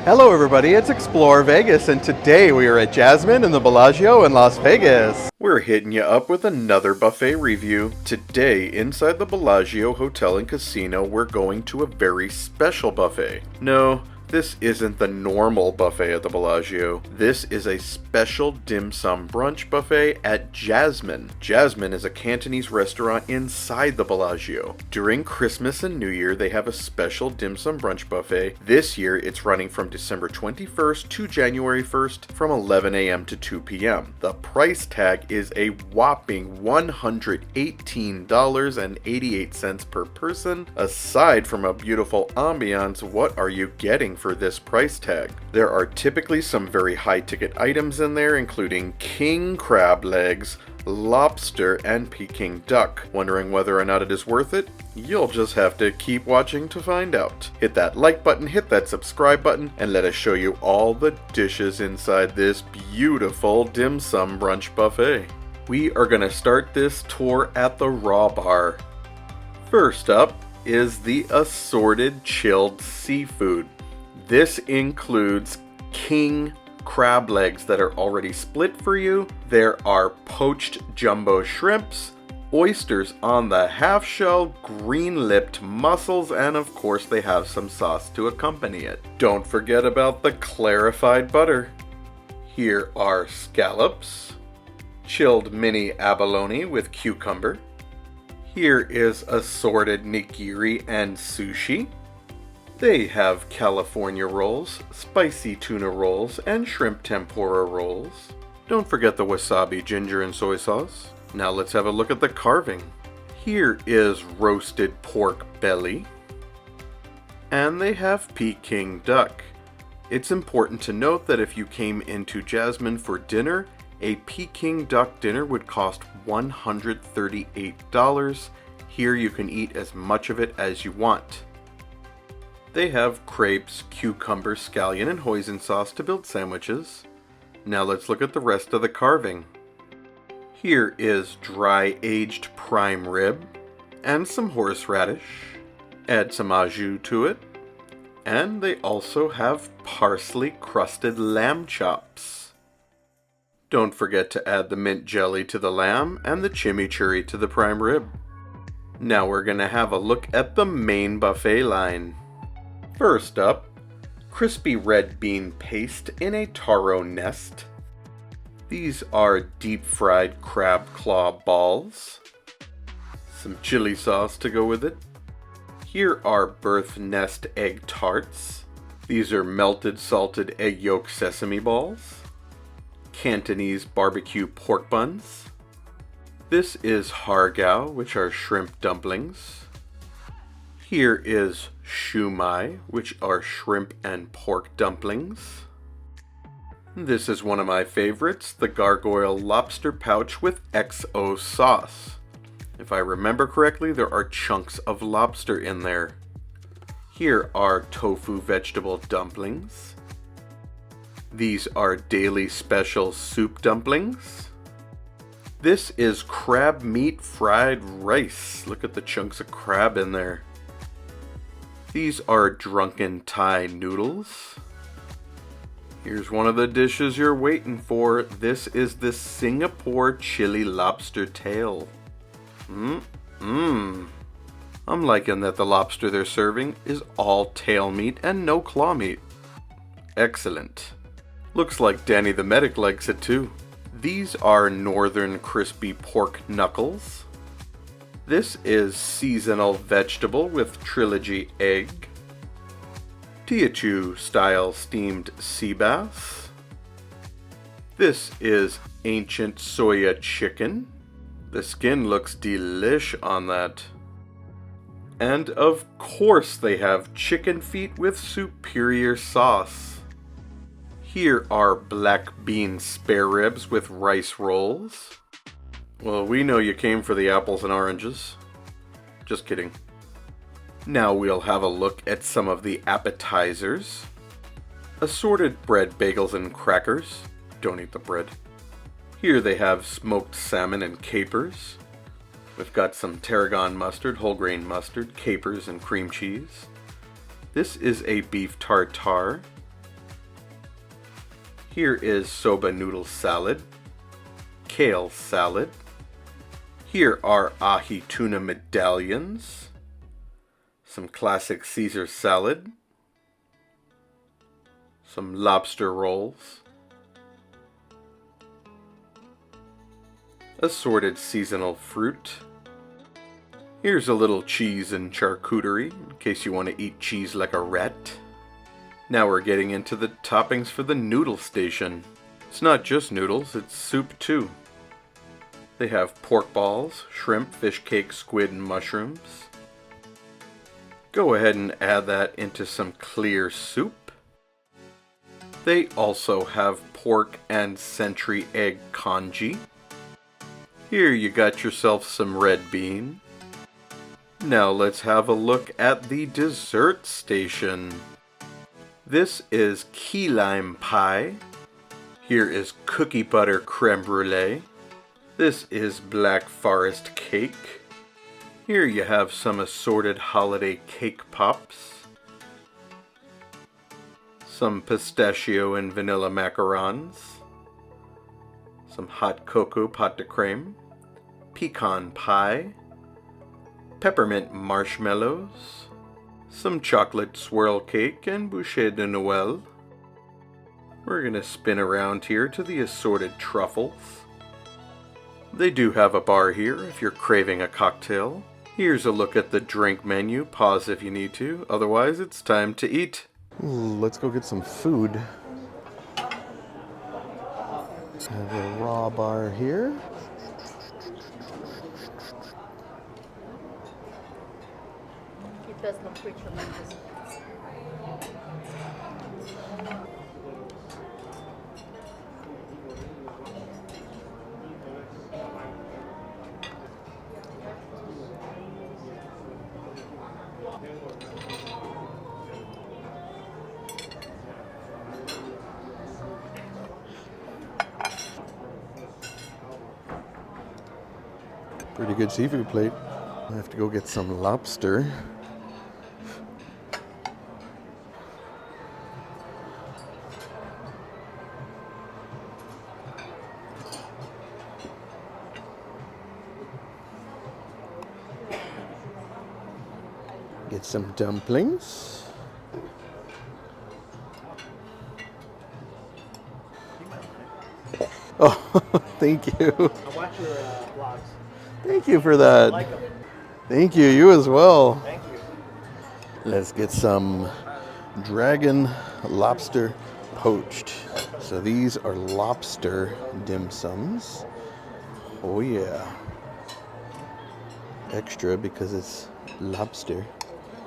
Hello everybody, it's Explore Vegas, and today we are at Jasmine in the Bellagio in Las Vegas. We're hitting you up with another buffet review. Today, inside the Bellagio Hotel and Casino, we're going to a very special buffet. No, this isn't the normal buffet at the Bellagio. This is a special dim sum brunch buffet at Jasmine. Jasmine is a Cantonese restaurant inside the Bellagio. During Christmas and New Year, they have a special dim sum brunch buffet. This year, it's running from December 21st to January 1st from 11 a.m. to 2 p.m. The price tag is a whopping $118.88 per person. Aside from a beautiful ambiance, what are you getting for this price tag? There are typically some very high ticket items in there, including king crab legs, lobster, and Peking duck. Wondering whether or not it is worth it? You'll just have to keep watching to find out. Hit that like button, hit that subscribe button, and let us show you all the dishes inside this beautiful dim sum brunch buffet. We are going to start this tour at the Raw Bar. First up is the assorted chilled seafood. This includes king crab legs that are already split for you. There are poached jumbo shrimps, oysters on the half shell, green-lipped mussels, and of course they have some sauce to accompany it. Don't forget about the clarified butter. Here are scallops, chilled mini abalone with cucumber. Here is assorted nigiri and sushi. They have California rolls, spicy tuna rolls, and shrimp tempura rolls. Don't forget the wasabi, ginger, and soy sauce. Now let's have a look at the carving. Here is roasted pork belly. And they have Peking duck. It's important to note that if you came into Jasmine for dinner, a Peking duck dinner would cost $138. Here you can eat as much of it as you want. They have crepes, cucumber, scallion, and hoisin sauce to build sandwiches. Now let's look at the rest of the carving. Here is dry aged prime rib and some horseradish. Add some au jus to it. And they also have parsley crusted lamb chops. Don't forget to add the mint jelly to the lamb and the chimichurri to the prime rib. Now we're going to have a look at the main buffet line. First up, crispy red bean paste in a taro nest. These are deep fried crab claw balls. Some chili sauce to go with it. Here are birth nest egg tarts. These are melted salted egg yolk sesame balls. Cantonese barbecue pork buns. This is hargao, which are shrimp dumplings. Here is shumai, which are shrimp and pork dumplings. This is one of my favorites, the gargoyle lobster pouch with XO sauce. If I remember correctly, there are chunks of lobster in there. Here are tofu vegetable dumplings. These are daily special soup dumplings. This is crab meat fried rice. Look at the chunks of crab in there. These are drunken Thai noodles. Here's one of the dishes you're waiting for. This is the Singapore chili lobster tail. I'm liking that the lobster they're serving is all tail meat and no claw meat. Excellent. Looks like Danny the Medic likes it too. These are northern crispy pork knuckles. This is seasonal vegetable with trilogy egg. Teochew style steamed sea bass. This is ancient soya chicken. The skin looks delish on that. And of course they have chicken feet with superior sauce. Here are black bean spare ribs with rice rolls. Well, we know you came for the apples and oranges. Just kidding. Now we'll have a look at some of the appetizers. Assorted bread bagels and crackers. Don't eat the bread. Here they have smoked salmon and capers. We've got some tarragon mustard, whole grain mustard, capers, and cream cheese. This is a beef tartare. Here is soba noodle salad, kale salad. Here are ahi tuna medallions, some classic Caesar salad, some lobster rolls, assorted seasonal fruit. Here's a little cheese and charcuterie, in case you want to eat cheese like a rat. Now we're getting into the toppings for the noodle station. It's not just noodles, it's soup too. They have pork balls, shrimp, fish cake, squid, and mushrooms. Go ahead and add that into some clear soup. They also have pork and century egg congee. Here you got yourself some red bean. Now let's have a look at the dessert station. This is key lime pie. Here is cookie butter creme brulee. This is black forest cake. Here you have some assorted holiday cake pops. Some pistachio and vanilla macarons. Some hot cocoa pâte de crème. Pecan pie. Peppermint marshmallows, some chocolate swirl cake, and bouchée de Noël. We're going to spin around here to the assorted truffles. They do have a bar here if you're craving a cocktail. Here's a look at the drink menu. Pause if you need to, otherwise it's time to eat. Let's go get some food. Have a raw bar here. It does look pretty tremendous. Pretty good seafood plate. I have to go get some lobster. Get some dumplings. Oh, thank you. I watch your vlogs. Thank you for that. Like them. Thank you, you as well. Thank you. Let's get some dragon lobster poached. So these are lobster dim sums. Oh yeah. Extra because it's lobster.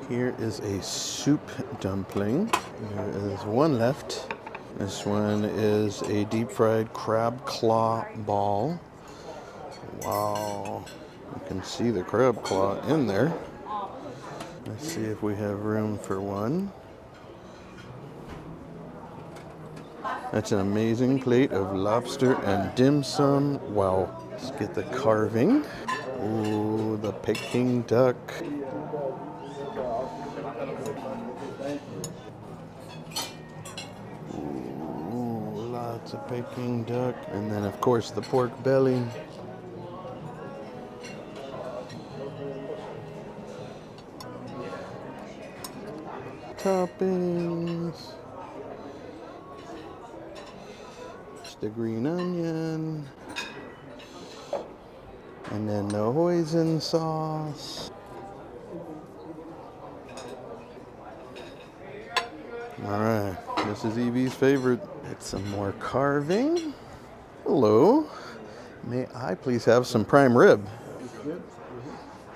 Here is a soup dumpling. There is one left. This one is a deep fried crab claw ball. Wow. You can see the crab claw in there. Let's see if we have room for one. That's an amazing plate of lobster and dim sum. Wow. Let's get the carving. Ooh, the Peking duck. Ooh, lots of Peking duck. And then, of course, the pork belly. Toppings. Just the green onion. And then the hoisin sauce. Alright, this is Evie's favorite. Get some more carving. Hello. May I please have some prime rib?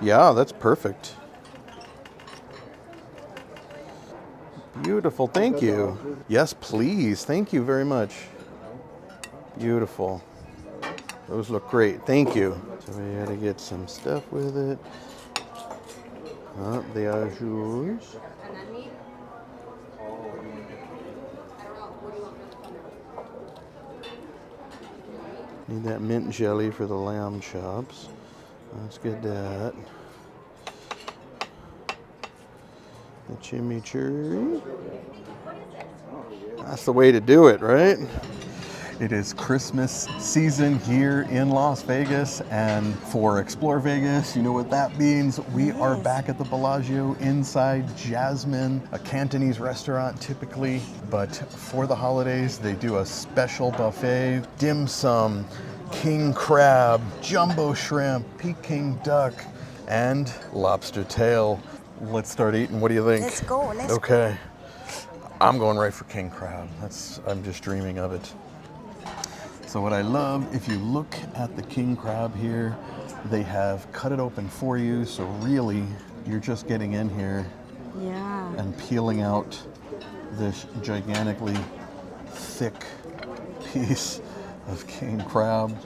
Yeah, that's perfect. Beautiful, thank you. Yes, please. Thank you very much. Beautiful. Those look great. Thank you. So we had to get some stuff with it. The ajours. Need that mint jelly for the lamb chops. Let's get that. The chimichurri. That's the way to do it, right? It is Christmas season here in Las Vegas, and for Explore Vegas, you know what that means. We are back at the Bellagio inside Jasmine, a Cantonese restaurant typically, but for the holidays, they do a special buffet, dim sum, king crab, jumbo shrimp, Peking duck, and lobster tail. Let's start eating. What do you think? Let's go. Okay. I'm going right for king crab. I'm just dreaming of it. So what I love, if you look at the king crab here, they have cut it open for you. So really, you're just getting in here and peeling out this gigantically thick piece of king crab.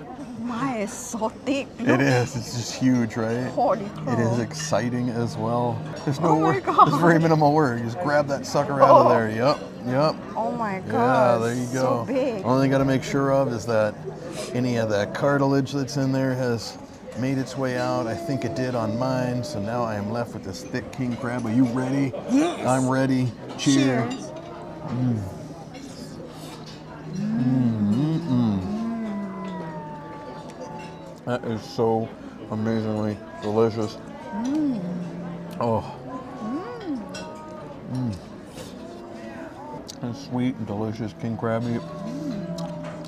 My, it's so thick. It is. It's just huge, right? Holy cow. It is exciting as well. There's no Oh my work. God. There's very minimal work. You just grab that sucker out of there. Yep. Oh my Yeah, god. there you go. So big. Only thing got to make sure of is that any of that cartilage that's in there has made its way out. I think it did on mine. So now I am left with this thick king crab. Are you ready? Yes. I'm ready. Cheers. Cheers. That is so amazingly delicious. Oh. It's sweet and delicious king crab meat.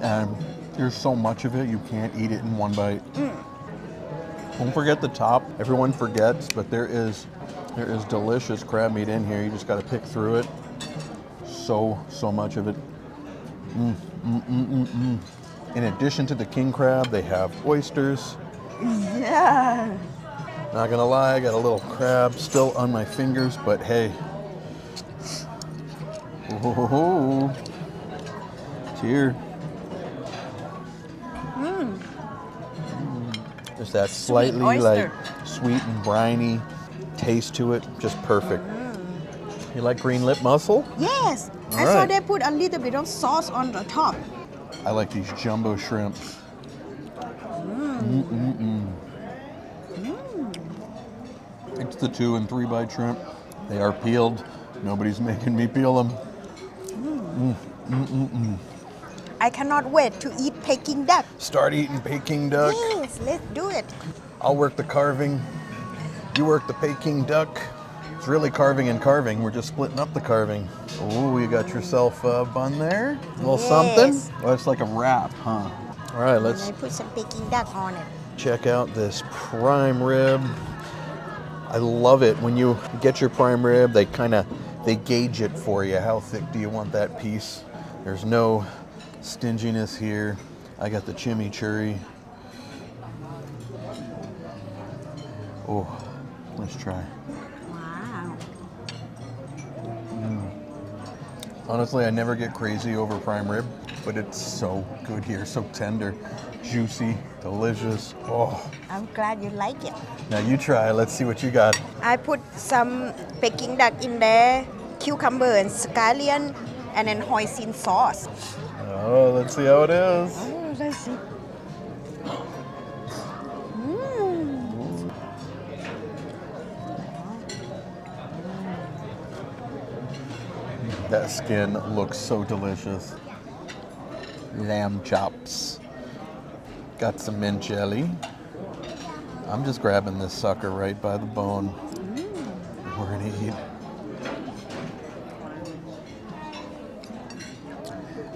And there's so much of it, you can't eat it in one bite. Don't forget the top. Everyone forgets, but there is delicious crab meat in here. You just got to pick through it. So much of it. In addition to the king crab, they have oysters. Yeah. Not gonna lie, I got a little crab still on my fingers, but hey. Oh, cheers. There's that slightly like sweet and briny taste to it, just perfect. You like green lip mussel? Yes. All I saw right. they put a little bit of sauce on the top. I like these jumbo shrimp. It's the 2 and 3 bite shrimp. They are peeled. Nobody's making me peel them. I cannot wait to eat Peking duck. Start eating Peking duck. Yes, let's do it. I'll work the carving. You work the Peking duck. It's really carving and carving. We're just splitting up the carving. Oh, you got yourself a bun there? A little something? Oh, it's like a wrap, huh? All right, And let's I put some Peking duck on it. check out this prime rib. I love it. When you get your prime rib, they gauge it for you. How thick do you want that piece? There's no stinginess here. I got the chimichurri. Oh, let's try. Wow. Honestly, I never get crazy over prime rib, but it's so good here. So tender, juicy, delicious. Oh, I'm glad you like it. now you try. Let's see what you got. I put some Peking duck in there, cucumber and scallion, and then hoisin sauce. Oh, let's see how it is. Oh, let's see. That skin looks so delicious. Lamb chops. Got some mint jelly. I'm just grabbing this sucker right by the bone. We're gonna eat.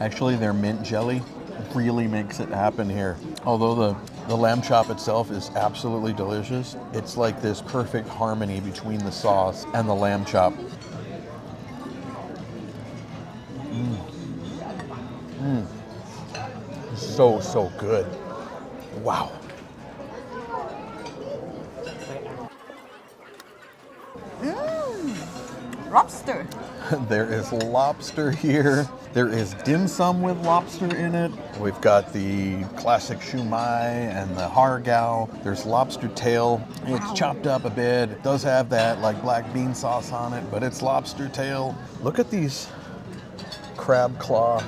Actually, their mint jelly really makes it happen here. Although the lamb chop itself is absolutely delicious, it's like this perfect harmony between the sauce and the lamb chop. So good. Wow. Lobster. There is lobster here. There is dim sum with lobster in it. We've got the classic shumai and the hargao. There's lobster tail. It's chopped up a bit. It does have that like black bean sauce on it, but it's lobster tail. Look at these crab claw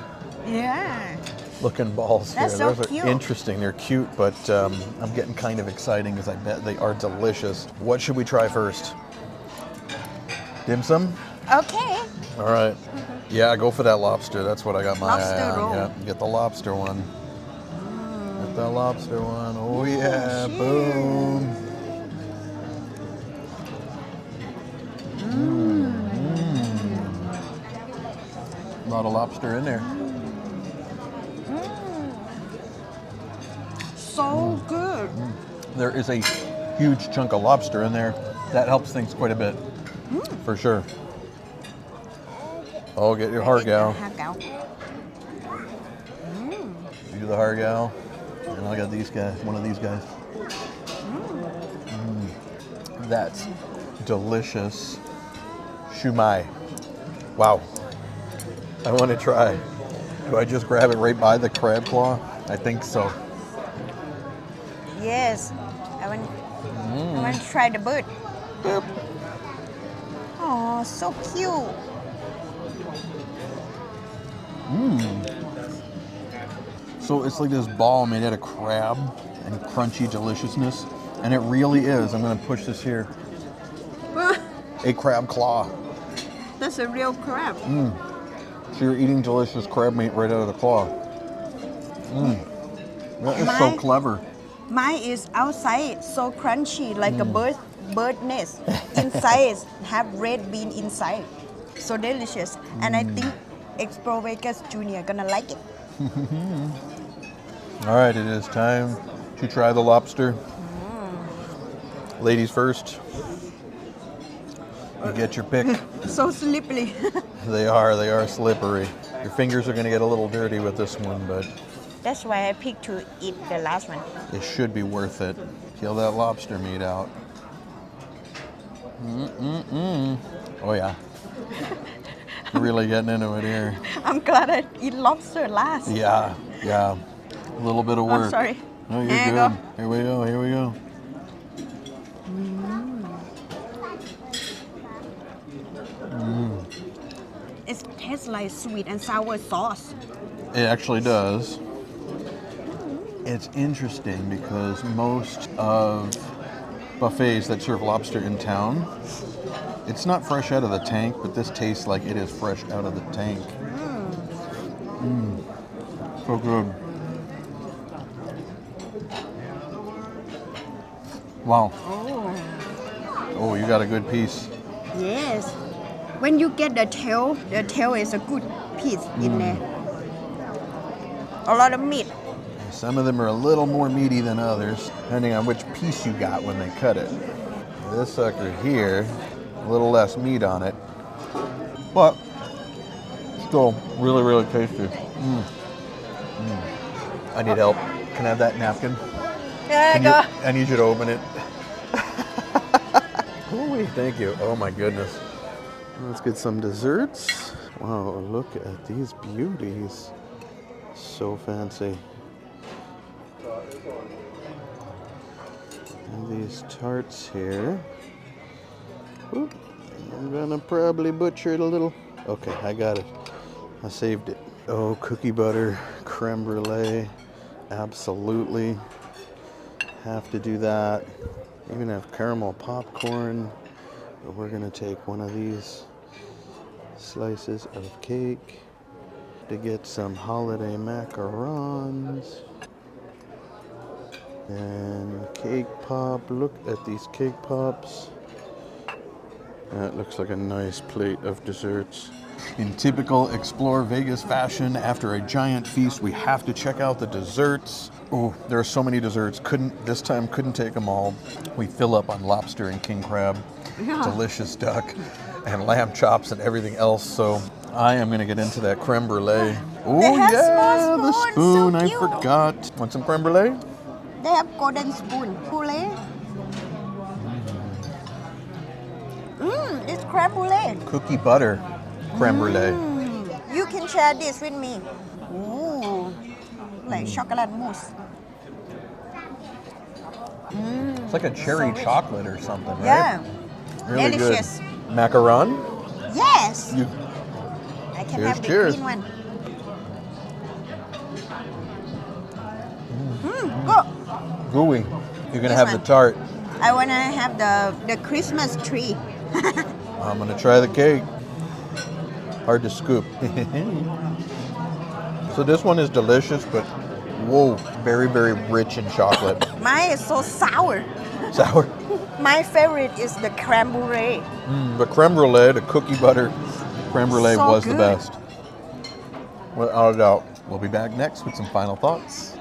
Yeah. looking balls That's here. so Those cute. are interesting. They're cute, but I'm getting kind of exciting because I bet they are delicious. What should we try first? Dim sum? Okay. All right. Yeah, go for that lobster. That's what I got my Lobster eye on. roll. Yeah, get the lobster one. Get the lobster one. Oh Yeah, yeah, cheers. boom. A lot of lobster in there. So good. There is a huge chunk of lobster in there. That helps things quite a bit, for sure. Oh, get your hargal. You do the hargal, and I got these guys. One of these guys. That's delicious. Shumai. Wow. I want to try. Do I just grab it right by the crab claw? I think so. Yes. I want to try the bird. Boop. Oh, so cute. So it's like this ball made out of crab and crunchy deliciousness. And it really is. I'm going to push this here. A crab claw. That's a real crab. So you're eating delicious crab meat right out of the claw. That is so clever. Mine is outside, so crunchy, like a bird nest. Inside have red bean inside. So delicious. And I think Explore Vegas Junior gonna like it. All right, it is time to try the lobster. Ladies first. You get your pick. So slippery. They are slippery. Your fingers are gonna get a little dirty with this one, but That's why I picked to eat the last one. it should be worth it. Peel that lobster meat out. Oh yeah. Really getting into it here. I'm glad I eat lobster last. Yeah. A little bit of work. I'm sorry. No, you're There you good. go. Here we go. It tastes like sweet and sour sauce. It actually does. It's interesting because most of buffets that serve lobster in town, it's not fresh out of the tank, but this tastes like it is fresh out of the tank. So good. Wow. Oh, you got a good piece. Yes. When you get the tail is a good piece in there. A lot of meat. Some of them are a little more meaty than others, depending on which piece you got when they cut it. This sucker here, a little less meat on it, but still really, really tasty. I need help. Can I have that napkin? There you go. I need you to open it. Ooh, thank you. Oh my goodness. Let's get some desserts. Wow, look at these beauties. So fancy. And these tarts here. Oop, I'm gonna probably butcher it a little. Okay, I got it. I saved it. Oh, cookie butter, creme brulee. Absolutely. Have to do that. Even have caramel popcorn. But we're gonna take one of these slices of cake to get some holiday macarons. And cake pop. Look at these cake pops. That looks like a nice plate of desserts. In typical Explore Vegas fashion, after a giant feast, we have to check out the desserts. Oh, there are so many desserts. Couldn't take them all. We fill up on lobster and king crab, delicious duck, and lamb chops and everything else. So I am gonna get into that creme brulee. Oh They have yeah, small the spoons, spoon. so I cute. forgot. Want some creme brulee? They have golden spoon. Brulee. It's creme brulee. Cookie butter creme brulee. You can share this with me. Ooh, like chocolate mousse. It's like a cherry chocolate or something, right? Yeah, Really delicious. good. Macaron? Yes. You I can Cheers, have the cheers. green one. Good. gooey. You're gonna This have one. the tart. I wanna have the Christmas tree. I'm gonna try the cake. hard to scoop. So this one is delicious, but whoa, very, very rich in chocolate. Mine is so sour. Sour. My favorite is the creme brulee. The creme brulee, the cookie butter creme brulee So was the good. best. Without a doubt. We'll be back next with some final thoughts.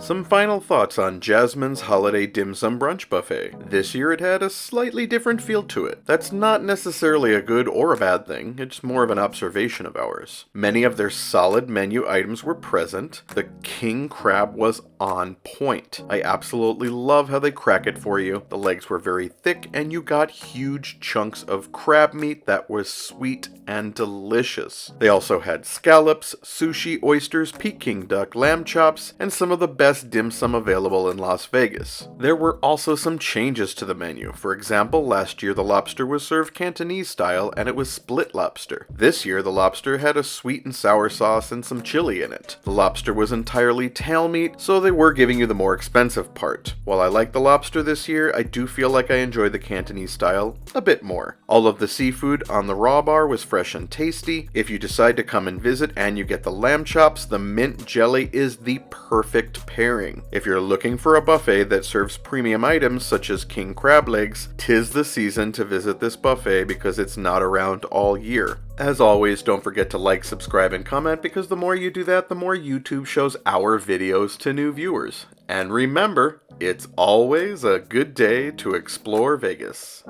Some final thoughts on Jasmine's Holiday Dim Sum Brunch Buffet. This year it had a slightly different feel to it. That's not necessarily a good or a bad thing, it's more of an observation of ours. Many of their solid menu items were present. The king crab was on point. I absolutely love how they crack it for you. The legs were very thick and you got huge chunks of crab meat that was sweet and delicious. They also had scallops, sushi, oysters, Peking duck, lamb chops, and some of the best dim sum available in Las Vegas. There were also some changes to the menu. For example, last year the lobster was served Cantonese style and it was split lobster. This year the lobster had a sweet and sour sauce and some chili in it. The lobster was entirely tail meat, so they were giving you the more expensive part. While I like the lobster this year, I do feel like I enjoy the Cantonese style a bit more. All of the seafood on the raw bar was fresh and tasty. If you decide to come and visit and you get the lamb chops, the mint jelly is the perfect pairing. If you're looking for a buffet that serves premium items such as king crab legs, 'tis the season to visit this buffet because it's not around all year. As always, don't forget to like, subscribe, and comment because the more you do that, the more YouTube shows our videos to new viewers. And remember, it's always a good day to explore Vegas.